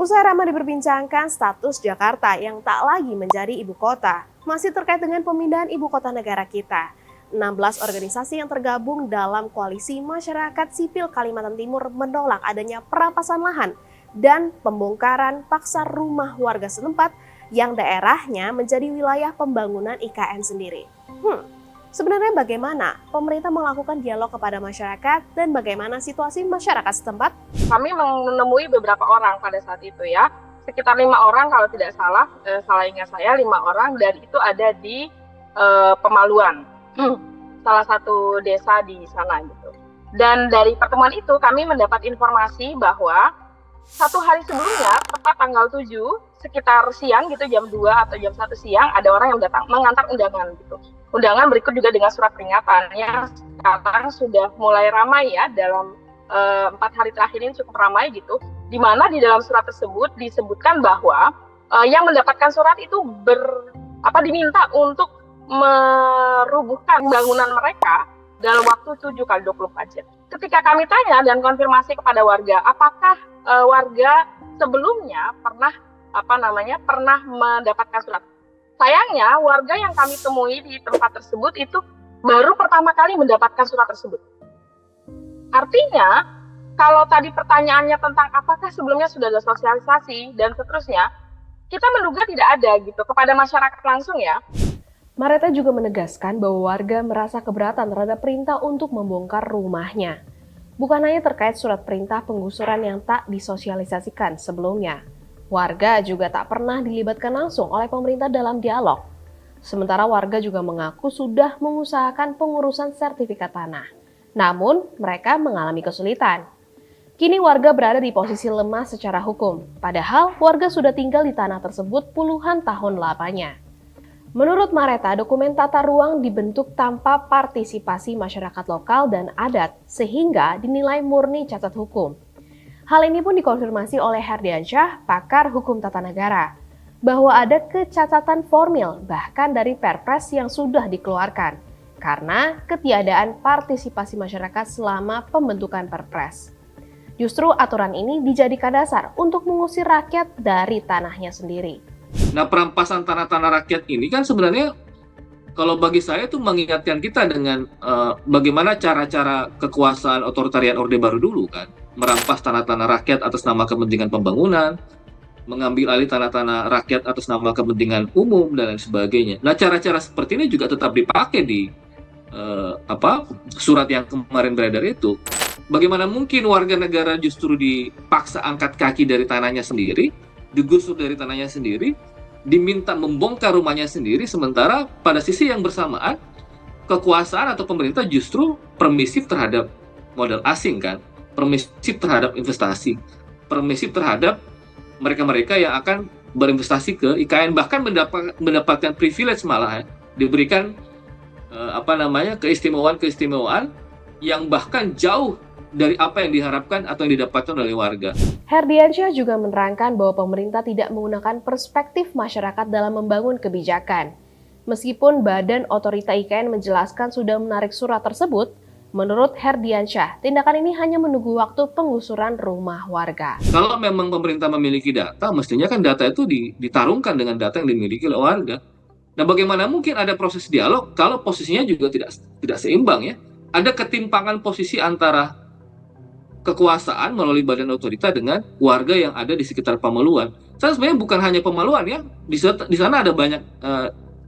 Usai ramai diperbincangkan status Jakarta yang tak lagi menjadi ibu kota, masih terkait dengan pemindahan ibu kota negara kita. 16 organisasi yang tergabung dalam koalisi masyarakat sipil Kalimantan Timur menolak adanya perampasan lahan dan pembongkaran paksa rumah warga setempat yang daerahnya menjadi wilayah pembangunan IKN sendiri. Sebenarnya bagaimana pemerintah melakukan dialog kepada masyarakat dan bagaimana situasi masyarakat setempat? Kami menemui beberapa orang pada saat itu ya, sekitar 5 orang kalau tidak salah, salah ingat saya 5 orang, dan itu ada di Pemaluan, salah satu desa di sana gitu. Dan dari pertemuan itu kami mendapat informasi bahwa satu hari sebelumnya, tepat tanggal 7, sekitar siang gitu, jam 2 atau jam 1 siang, ada orang yang datang mengantar undangan gitu. Undangan berikut juga dengan surat peringatannya. Sekarang sudah mulai ramai ya, dalam 4 hari terakhir ini cukup ramai gitu, di mana di dalam surat tersebut disebutkan bahwa yang mendapatkan surat itu diminta untuk merubuhkan bangunan mereka dalam waktu 7x24 jam. Ketika kami tanya dan konfirmasi kepada warga, apakah warga sebelumnya pernah mendapatkan surat? Sayangnya warga yang kami temui di tempat tersebut itu baru pertama kali mendapatkan surat tersebut. Artinya, kalau tadi pertanyaannya tentang apakah sebelumnya sudah ada sosialisasi dan seterusnya, kita menduga tidak ada gitu kepada masyarakat langsung ya. Mareta juga menegaskan bahwa warga merasa keberatan terhadap perintah untuk membongkar rumahnya. Bukan hanya terkait surat perintah penggusuran yang tak disosialisasikan sebelumnya. Warga juga tak pernah dilibatkan langsung oleh pemerintah dalam dialog. Sementara warga juga mengaku sudah mengusahakan pengurusan sertifikat tanah. Namun, mereka mengalami kesulitan. Kini warga berada di posisi lemah secara hukum, padahal warga sudah tinggal di tanah tersebut puluhan tahun lamanya. Menurut Mareta, dokumen tata ruang dibentuk tanpa partisipasi masyarakat lokal dan adat, sehingga dinilai murni cacat hukum. Hal ini pun dikonfirmasi oleh Herdiansyah, pakar hukum tata negara, bahwa ada kecacatan formil bahkan dari Perpres yang sudah dikeluarkan, karena ketiadaan partisipasi masyarakat selama pembentukan Perpres. Justru aturan ini dijadikan dasar untuk mengusir rakyat dari tanahnya sendiri. Nah, perampasan tanah-tanah rakyat ini kan sebenarnya kalau bagi saya itu mengingatkan kita dengan bagaimana cara-cara kekuasaan otoritarian Orde Baru dulu kan. Merampas tanah-tanah rakyat atas nama kepentingan pembangunan, mengambil alih tanah-tanah rakyat atas nama kepentingan umum, dan lain sebagainya. Nah, cara-cara seperti ini juga tetap dipakai di surat yang kemarin beredar itu. Bagaimana mungkin warga negara justru dipaksa angkat kaki dari tanahnya sendiri, digusur dari tanahnya sendiri, diminta membongkar rumahnya sendiri, sementara pada sisi yang bersamaan kekuasaan atau pemerintah justru permisif terhadap modal asing kan, permisif terhadap investasi, permisif terhadap mereka-mereka yang akan berinvestasi ke IKN, bahkan mendapatkan privilege malah ya, diberikan keistimewaan yang bahkan jauh dari apa yang diharapkan atau yang didapatkan oleh warga. Herdiansyah juga menerangkan bahwa pemerintah tidak menggunakan perspektif masyarakat dalam membangun kebijakan. Meskipun Badan Otorita IKN menjelaskan sudah menarik surat tersebut, menurut Herdiansyah, tindakan ini hanya menunggu waktu penggusuran rumah warga. Kalau memang pemerintah memiliki data, mestinya kan data itu ditarungkan dengan data yang dimiliki oleh warga. Nah, bagaimana mungkin ada proses dialog kalau posisinya juga tidak seimbang ya? Ada ketimpangan posisi antara kekuasaan melalui badan otorita dengan warga yang ada di sekitar Pemaluan. Sebenarnya bukan hanya Pemaluan ya, di sana ada banyak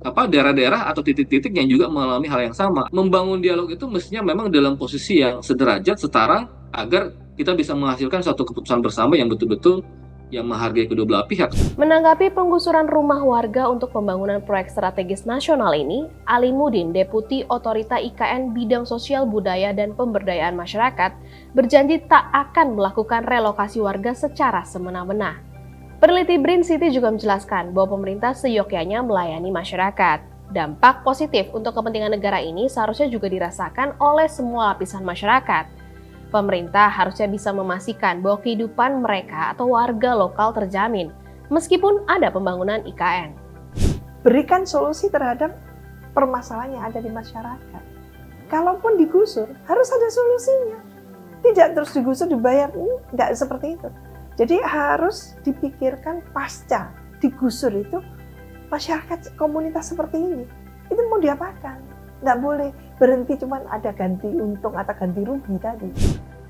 daerah-daerah atau titik-titik yang juga mengalami hal yang sama. Membangun dialog itu mestinya memang dalam posisi yang sederajat, setara, agar kita bisa menghasilkan suatu keputusan bersama yang betul-betul yang menghargai kedua belah pihak. Menanggapi penggusuran rumah warga untuk pembangunan proyek strategis nasional ini, Ali Mudin, Deputi Otorita IKN Bidang Sosial Budaya dan Pemberdayaan Masyarakat, berjanji tak akan melakukan relokasi warga secara semena-mena. Peneliti BRIN Siti juga menjelaskan bahwa pemerintah seyogyanya melayani masyarakat. Dampak positif untuk kepentingan negara ini seharusnya juga dirasakan oleh semua lapisan masyarakat. Pemerintah harusnya bisa memastikan bahwa kehidupan mereka atau warga lokal terjamin, meskipun ada pembangunan IKN. Berikan solusi terhadap permasalahan yang ada di masyarakat. Kalaupun digusur, harus ada solusinya. Tidak terus digusur dibayar, enggak seperti itu. Jadi harus dipikirkan pasca digusur itu masyarakat komunitas seperti ini. Itu mau diapakan? Nggak boleh berhenti cuman ada ganti untung atau ganti rugi tadi.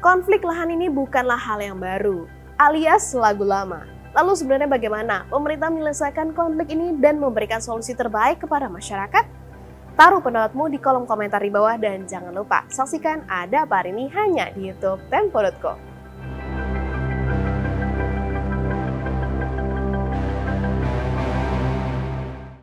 Konflik lahan ini bukanlah hal yang baru, alias lagu lama. Lalu sebenarnya bagaimana pemerintah menyelesaikan konflik ini dan memberikan solusi terbaik kepada masyarakat? Taruh pendapatmu di kolom komentar di bawah dan jangan lupa saksikan Ada Apa Hari Ini hanya di YouTube Tempo.co.